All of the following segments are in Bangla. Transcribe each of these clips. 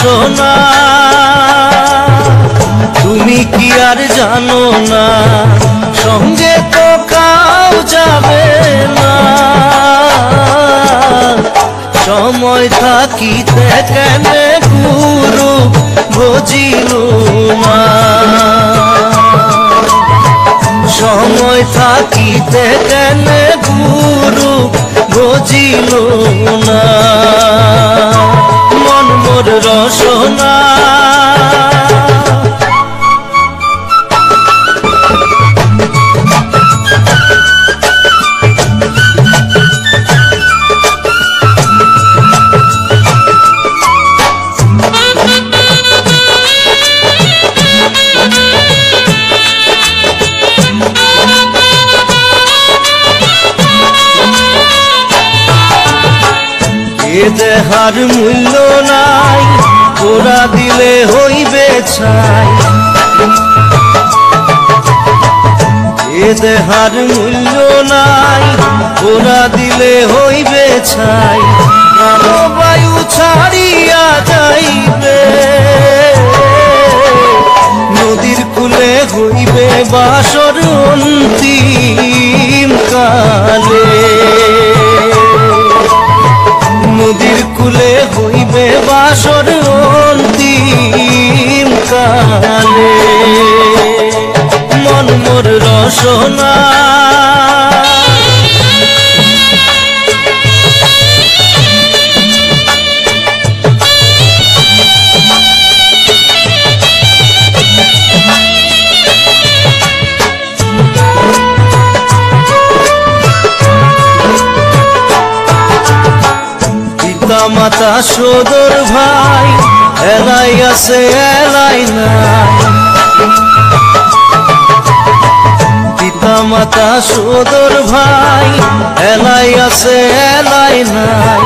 রসনা তুমি কি আর জানো না সঙ্গে তো কাউ যাবে না সময় থাকিতে কেন গুরু বুঝিল না সময় থাকিতে কেন গুরু বুঝিল না মন মোর রসনা এ দেহার মূল্য নাই ওরা দিলে হইবে ছাই এ দেহার মূল্য নাই ওরা দিলে হইবে ছাই প্রাণবায়ু ছাড়িয়া যাইবে নদীর কূলে হইবে বাসর অন্তিম কালে নদীর কূলে হইবে বাসর অন্তিম কালে মন মোর রসনা মাতা সদর ভাই এলাই আছে এলাই নাই পিতা মাতা সদর ভাই এলাই আছে এলাই নাই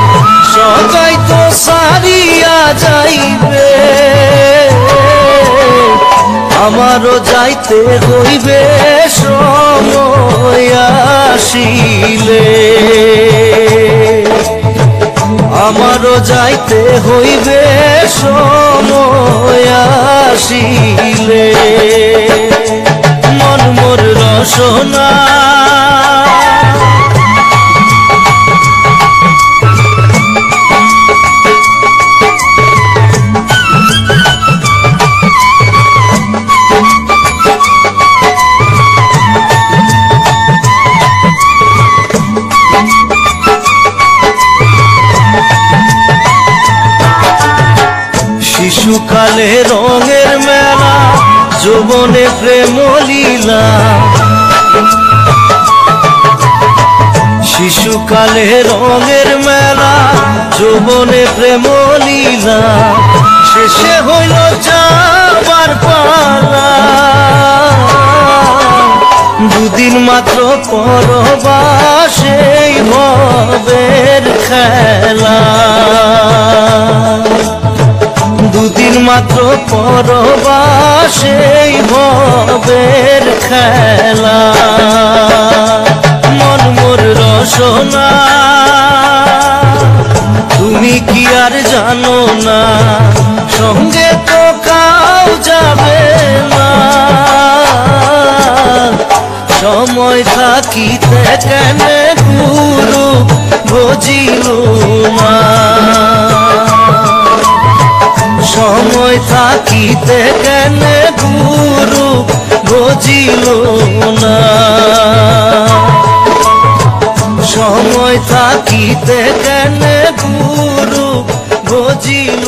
সবাই তো সারিয়া যাইবে আমারও যাইতে হইবে সময় আসিলে আমারও যাইতে হইবে সময় আসিলে মন মোর রসনা শিশুকালে রঙের মেলা যৌবনে প্রেম লীলা শিশুকালে রঙের মেলা যৌবনে প্রেম লীলা শেষে হইল যাবার পালা দুদিন মাত্র পরবাসে ভবের খেলা দুদিন মাত্র পরবাসে ভবের খেলা মন মোর রসনা তুমি কি আর জানো না সঙ্গে তো কাউ যাবে না সময় থাকিতে কেন গুরু বুঝিল না সময় থাকিতে কেন গুরু বুঝিল না সময় থাকিতে কেন গুরু বুঝিল